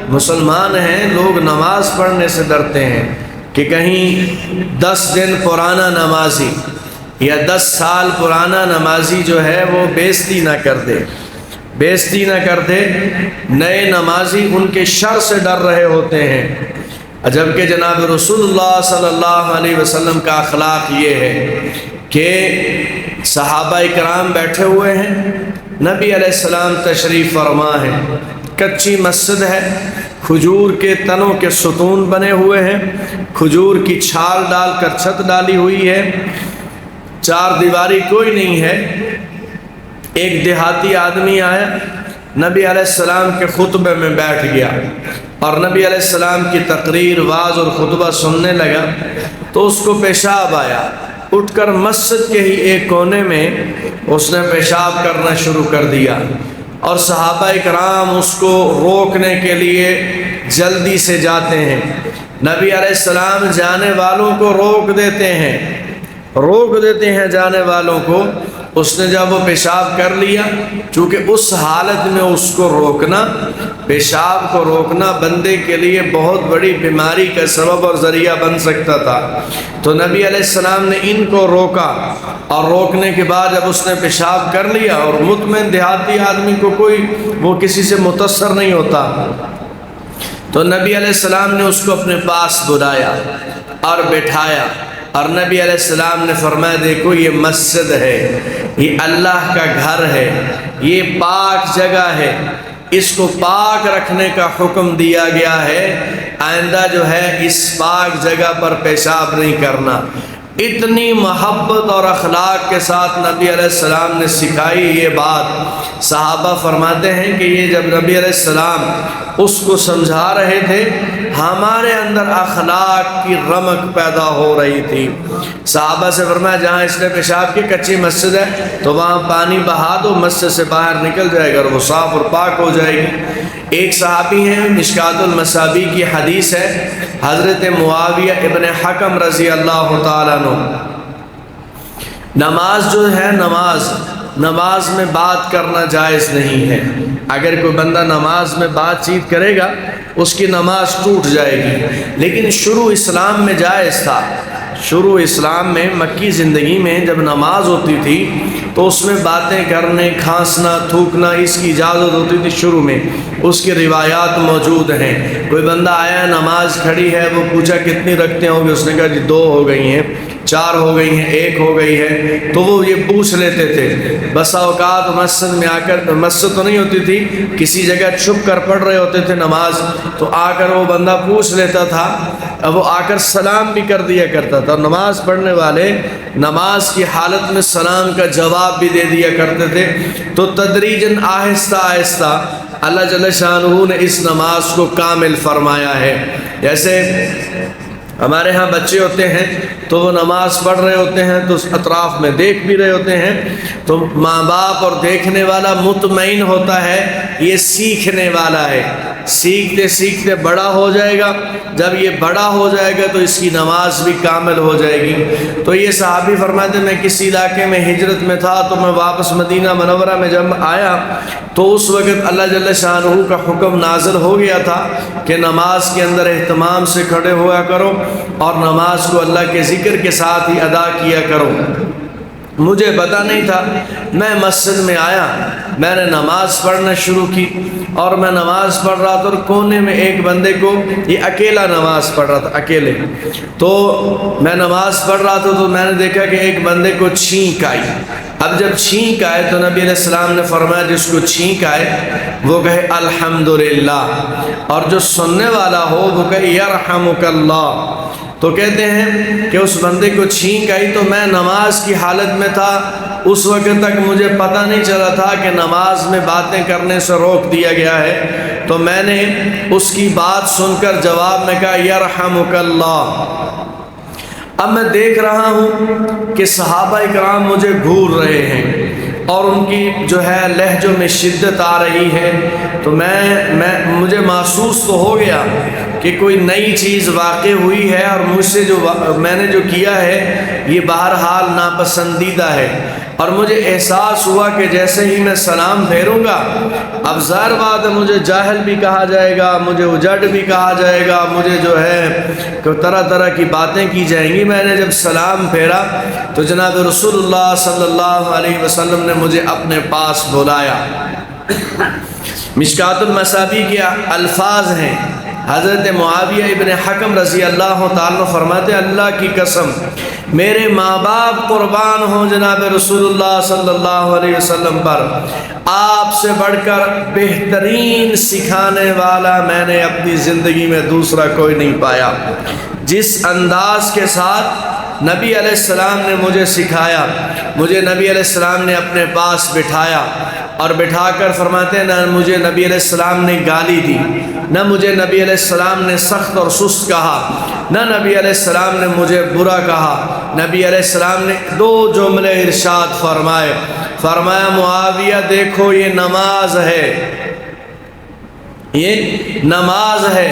مسلمان ہیں، لوگ نماز پڑھنے سے ڈرتے ہیں کہ کہیں 10 دن پرانا نمازی یا 10 سال پرانا نمازی جو ہے وہ بےزتی نہ کر دے، نئے نمازی ان کے شر سے ڈر رہے ہوتے ہیں، جبکہ جناب رسول اللہ صلی اللہ علیہ وسلم کا اخلاق یہ ہے کہ صحابہ کرام بیٹھے ہوئے ہیں، نبی علیہ السلام تشریف فرما ہے، کچی مسجد ہے، کھجور کے تنوں کے ستون بنے ہوئے ہیں، کھجور کی چھال ڈال کر چھت ڈالی ہوئی ہے، چار دیواری کوئی نہیں ہے۔ ایک دیہاتی آدمی آیا، نبی علیہ السلام کے خطبے میں بیٹھ گیا اور نبی علیہ السلام کی تقریر، واعظ اور خطبہ سننے لگا، تو اس کو پیشاب آیا، اٹھ کر مسجد کے ہی ایک کونے میں اس نے پیشاب کرنا شروع کر دیا، اور صحابہ کرام اس کو روکنے کے لیے جلدی سے جاتے ہیں۔ نبی علیہ السلام جانے والوں کو روک دیتے ہیں جانے والوں کو۔ اس نے جب وہ پیشاب کر لیا، چونکہ اس حالت میں اس کو روکنا، پیشاب کو روکنا بندے کے لیے بہت بڑی بیماری کا سبب اور ذریعہ بن سکتا تھا، تو نبی علیہ السلام نے ان کو روکا، اور روکنے کے بعد جب اس نے پیشاب کر لیا، اور مطمئن دیہاتی آدمی کو وہ کسی سے متاثر نہیں ہوتا، تو نبی علیہ السلام نے اس کو اپنے پاس بلایا اور بٹھایا، اور نبی علیہ السلام نے فرمایا دیکھو یہ مسجد ہے، یہ اللہ کا گھر ہے، یہ پاک جگہ ہے، اس کو پاک رکھنے کا حکم دیا گیا ہے، آئندہ جو ہے اس پاک جگہ پر پیشاب نہیں کرنا۔ اتنی محبت اور اخلاق کے ساتھ نبی علیہ السلام نے سکھائی یہ بات۔ صحابہ فرماتے ہیں کہ یہ جب نبی علیہ السلام اس کو سمجھا رہے تھے، ہمارے اندر اخلاق کی رمق پیدا ہو رہی تھی۔ صحابہ سے فرمایا جہاں اس نے پیشاب کی کچی مسجد ہے تو وہاں پانی بہا دو، مسجد سے باہر نکل جائے گا اور وہ صاف اور پاک ہو جائے گی۔ ایک صحابی ہیں، مشکات المصابیح کی حدیث ہے، حضرت معاویہ ابن حکم رضی اللہ تعالیٰ عنہ، نماز جو ہے نماز میں بات کرنا جائز نہیں ہے۔ اگر کوئی بندہ نماز میں بات چیت کرے گا اس کی نماز ٹوٹ جائے گی، لیکن شروع اسلام میں جائز تھا۔ شروع اسلام میں مکی زندگی میں جب نماز ہوتی تھی تو اس میں باتیں کرنے، کھانسنا، تھوکنا اس کی اجازت ہوتی تھی شروع میں، اس کی روایات موجود ہیں۔ کوئی بندہ آیا، نماز کھڑی ہے، وہ پوچھا کتنی رکعتیں ہوں گی، اس نے کہا جی 2 ہو گئی ہیں، 4 ہو گئی ہیں، 1 ہو گئی ہے، تو وہ یہ پوچھ لیتے تھے۔ بسا اوقات مسجد میں آ کر، مسجد تو نہیں ہوتی تھی، کسی جگہ چھپ کر پڑھ رہے ہوتے تھے نماز، تو آ کر وہ بندہ پوچھ لیتا تھا، اب وہ آ کر سلام بھی کر دیا کرتا تھا۔ نماز پڑھنے والے نماز کی حالت میں سلام کا جواب بھی دے دیا کرتے تھے۔ تو تدریجاً آہستہ آہستہ اللہ جل شانہ نے اس نماز کو کامل فرمایا ہے۔ جیسے ہمارے ہاں بچے ہوتے ہیں تو وہ نماز پڑھ رہے ہوتے ہیں تو اطراف میں دیکھ بھی رہے ہوتے ہیں، تو ماں باپ اور دیکھنے والا مطمئن ہوتا ہے یہ سیکھنے والا ہے، سیکھتے سیکھتے بڑا ہو جائے گا، جب یہ بڑا ہو جائے گا تو اس کی نماز بھی کامل ہو جائے گی۔ تو یہ صحابی فرماتے میں کسی علاقے میں ہجرت میں تھا، تو میں واپس مدینہ منورہ میں جب آیا تو اس وقت اللہ جل شانہ کا حکم نازل ہو گیا تھا کہ نماز کے اندر اہتمام سے کھڑے ہوا کرو اور نماز کو اللہ کے ذکر کے ساتھ ہی ادا کیا کرو۔ مجھے پتہ نہیں تھا، میں مسجد میں آیا، میں نے نماز پڑھنا شروع کی، اور میں نماز پڑھ رہا تھا اور کونے میں ایک بندے کو، یہ اکیلا نماز پڑھ رہا تھا، اکیلے، تو میں نماز پڑھ رہا تھا تو میں نے دیکھا کہ ایک بندے کو چھینک آئی۔ اب جب چھینک آئے تو نبی علیہ السلام نے فرمایا جس کو چھینک آئے وہ کہے الحمدللہ، اور جو سننے والا ہو وہ کہے یرحمک اللہ۔ تو کہتے ہیں کہ اس بندے کو چھینک آئی تو میں نماز کی حالت میں تھا، اس وقت تک مجھے پتہ نہیں چلا تھا کہ نماز میں باتیں کرنے سے روک دیا گیا ہے، تو میں نے اس کی بات سن کر جواب میں کہا یرحمک اللہ۔ اب میں دیکھ رہا ہوں کہ صحابہ کرام مجھے گھور رہے ہیں اور ان کی جو ہے لہجوں میں شدت آ رہی ہے، تو مجھے محسوس تو ہو گیا کہ کوئی نئی چیز واقع ہوئی ہے اور مجھ سے جو میں نے جو کیا ہے یہ بہرحال ناپسندیدہ ہے۔ اور مجھے احساس ہوا کہ جیسے ہی میں سلام پھیروں گا اب ظاہر بات ہے مجھے جاہل بھی کہا جائے گا، مجھے اجڑ بھی کہا جائے گا، مجھے جو ہے کہ طرح طرح کی باتیں کی جائیں گی۔ میں نے جب سلام پھیرا تو جناب رسول اللہ صلی اللہ علیہ وسلم نے مجھے اپنے پاس بلایا۔ مشکات المصابیح کے الفاظ ہیں، حضرت معاویہ ابن حکم رضی اللہ تعالیٰ عنہ فرماتے ہیں اللہ کی قسم میرے ماں باپ قربان ہوں جناب رسول اللہ صلی اللہ علیہ وسلم پر، آپ سے بڑھ کر بہترین سکھانے والا میں نے اپنی زندگی میں دوسرا کوئی نہیں پایا۔ جس انداز کے ساتھ نبی علیہ السلام نے مجھے سکھایا، مجھے نبی علیہ السلام نے اپنے پاس بٹھایا اور بٹھا کر فرماتے ہیں نہ مجھے نبی علیہ السلام نے گالی دی، نہ مجھے نبی علیہ السلام نے سخت اور سست کہا، نہ نبی علیہ السلام نے مجھے برا کہا۔ نبی علیہ السلام نے دو جملے ارشاد فرمائے، فرمایا معاویہ دیکھو یہ نماز ہے، یہ نماز ہے،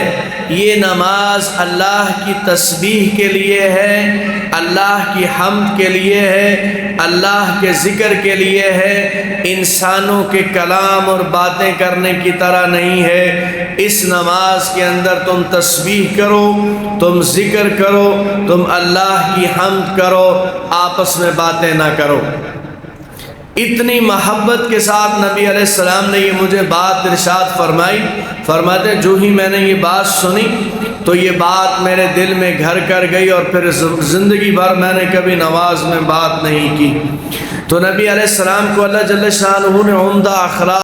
یہ نماز اللہ کی تسبیح کے لیے ہے، اللہ کی حمد کے لیے ہے، اللہ کے ذکر کے لیے ہے، انسانوں کے کلام اور باتیں کرنے کی طرح نہیں ہے۔ اس نماز کے اندر تم تسبیح کرو، تم ذکر کرو، تم اللہ کی حمد کرو، آپس میں باتیں نہ کرو۔ اتنی محبت کے ساتھ نبی علیہ السلام نے یہ مجھے بات ارشاد فرمائی۔ فرماتے جو ہی میں نے یہ بات سنی تو یہ بات میرے دل میں گھر کر گئی اور پھر زندگی بھر میں نے کبھی نماز میں بات نہیں کی۔ تو نبی علیہ السلام کو اللہ جل شانہ نے عمدہ اخلاق